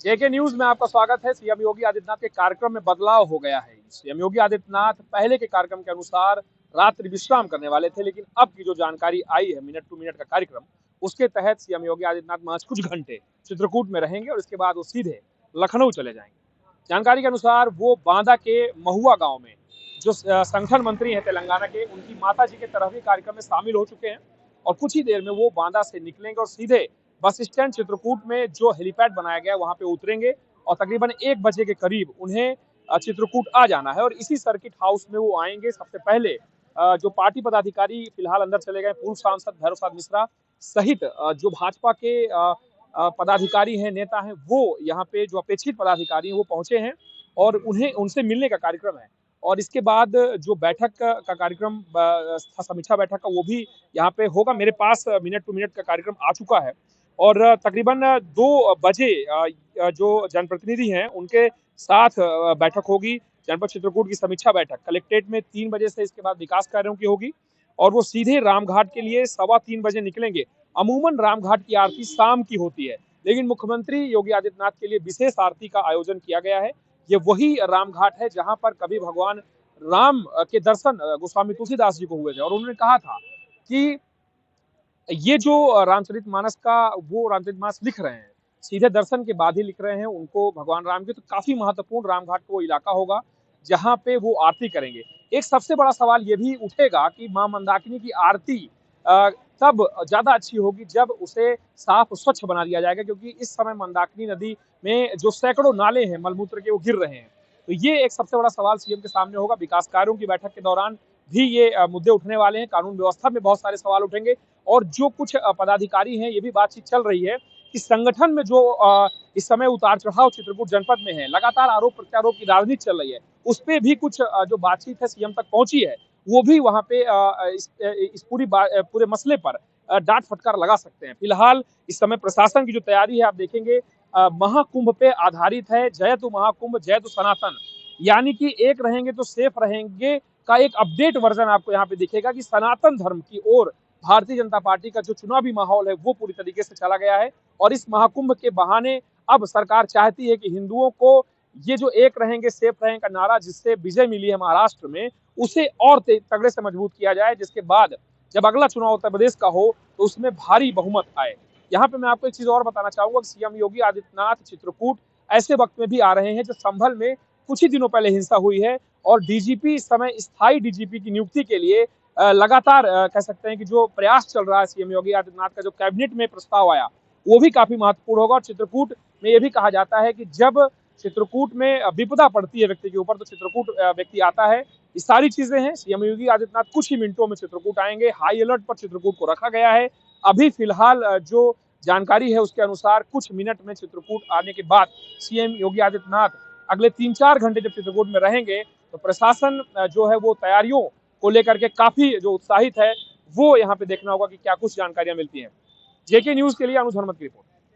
जेके news में आपका स्वागत है। सीएम योगी आदित्यनाथ के कार्यक्रम में बदलाव हो गया है। सीएम योगी आदित्यनाथ पहले के कार्यक्रम के अनुसार रात्रि विश्राम करने वाले थे, लेकिन अब की जो जानकारी आई है मिनट टू मिनट का कार्यक्रम, उसके तहत सीएम योगी आदित्यनाथ महज कुछ घंटे चित्रकूट में रहेंगे और इसके बाद वो सीधे लखनऊ चले जाएंगे। जानकारी के अनुसार वो बांदा के महुआ गांव में जो संगठन मंत्री हैं तेलंगाना के, उनकी माता जी के तरफ भी कार्यक्रम में शामिल हो चुके हैं और कुछ ही देर में वो बांदा से निकलेंगे और सीधे बस स्टैंड चित्रकूट में जो हेलीपैड बनाया गया है वहां पे उतरेंगे और तकरीबन 1 बजे के करीब उन्हें चित्रकूट आ जाना है और इसी सर्किट हाउस में वो आएंगे। सबसे पहले जो पार्टी पदाधिकारी फिलहाल अंदर चले गए, पूर्व सांसद भैरव प्रसाद मिश्रा सहित जो भाजपा के पदाधिकारी हैं, नेता हैं, वो यहाँ पे जो अपेक्षित पदाधिकारी हैं वो पहुंचे हैं और उन्हें उनसे मिलने का कार्यक्रम है। और इसके बाद जो बैठक का कार्यक्रम समीक्षा बैठक का, वो भी यहाँ पे होगा। मेरे पास मिनट टू मिनट का कार्यक्रम आ चुका है और तकरीबन 2 बजे जो जनप्रतिनिधि हैं उनके साथ बैठक होगी। जनपद चित्रकूट की समीक्षा बैठक कलेक्ट्रेट में 3 बजे से, इसके बाद विकास कार्यों की होगी और वो सीधे रामघाट के लिए 3:15 बजे निकलेंगे। अमूमन रामघाट की आरती शाम की होती है, लेकिन मुख्यमंत्री योगी आदित्यनाथ के लिए विशेष आरती का आयोजन किया गया है। ये वही रामघाट है जहां पर कभी भगवान राम के दर्शन गोस्वामी तुलसीदास जी को हुए थे और उन्होंने कहा था कि ये जो रामचरितमानस का वो रामचरितमानस लिख रहे हैं, सीधे दर्शन के बाद ही लिख रहे हैं उनको भगवान राम के, तो काफी महत्वपूर्ण रामघाट का वो इलाका होगा जहां पे वो आरती करेंगे। एक सबसे बड़ा सवाल ये भी उठेगा कि मां मंदाकिनी की आरती तब ज्यादा अच्छी होगी जब उसे साफ स्वच्छ बना दिया जाएगा, क्योंकि इस समय मंदाकिनी नदी में जो सैकड़ों नाले हैं मलमूत्र के, वो गिर रहे हैं। तो ये एक सबसे बड़ा सवाल सीएम के सामने होगा। विकास कार्यों की बैठक के दौरान भी ये मुद्दे उठने वाले हैं। कानून व्यवस्था में बहुत सारे सवाल उठेंगे और जो कुछ पदाधिकारी हैं, ये भी बातचीत चल रही है कि संगठन में जो इस समय उतार चढ़ाव चित्रकूट जनपद में है, लगातार आरोप प्रत्यारोप की राजनीति चल रही है, उस पर भी कुछ जो बातचीत है सीएम तक पहुंची है, वो भी वहां पे इस पूरे मसले पर डांट फटकार लगा सकते हैं। फिलहाल इस समय प्रशासन की जो तैयारी है, आप देखेंगे महाकुंभ पे आधारित है। जय तु महाकुंभ जय तु सनातन, यानी कि एक रहेंगे तो सेफ रहेंगे का एक अपडेट वर्जन आपको यहाँ पे दिखेगा कि सनातन धर्म की ओर भारतीय जनता पार्टी का जो चुनावी माहौल है वो पूरी तरीके से चला गया है। और इस महाकुंभ के बहाने अब सरकार चाहती है कि हिंदुओं को ये जो एक रहेंगे सेफ रहेंगे का नारा जिससे विजय मिली है महाराष्ट्र में, उसे और तगड़े से मजबूत किया जाए, जिसके बाद जब अगला चुनाव उत्तर प्रदेश का हो तो उसमें भारी बहुमत आए। यहाँ पे मैं आपको एक चीज और बताना चाहूंगा कि सीएम योगी आदित्यनाथ चित्रकूट ऐसे वक्त में भी आ रहे हैं जब संभल में कुछ ही दिनों पहले हिंसा हुई है और डीजीपी इस समय स्थायी डीजीपी की नियुक्ति के लिए लगातार कह सकते हैं कि जो प्रयास चल रहा है सीएम योगी आदित्यनाथ का, जो कैबिनेट में प्रस्ताव आया वो भी काफी महत्वपूर्ण होगा। और चित्रकूट में ये भी कहा जाता है कि जब चित्रकूट में विपदा पड़ती है व्यक्ति के ऊपर तो चित्रकूट व्यक्ति आता है। ये सारी चीजें हैं। सीएम योगी आदित्यनाथ कुछ ही मिनटों में चित्रकूट आएंगे। हाई अलर्ट पर चित्रकूट को रखा गया है। अभी फिलहाल जो जानकारी है उसके अनुसार कुछ मिनट में चित्रकूट आने के बाद सीएम योगी आदित्यनाथ अगले 3-4 घंटे जब चित्रकूट में रहेंगे तो प्रशासन जो है वो तैयारियों को लेकर के काफी जो उत्साहित है, वो यहाँ पे देखना होगा कि क्या कुछ जानकारियां मिलती हैं। जेके न्यूज के लिए अनुज हनुमत की रिपोर्ट।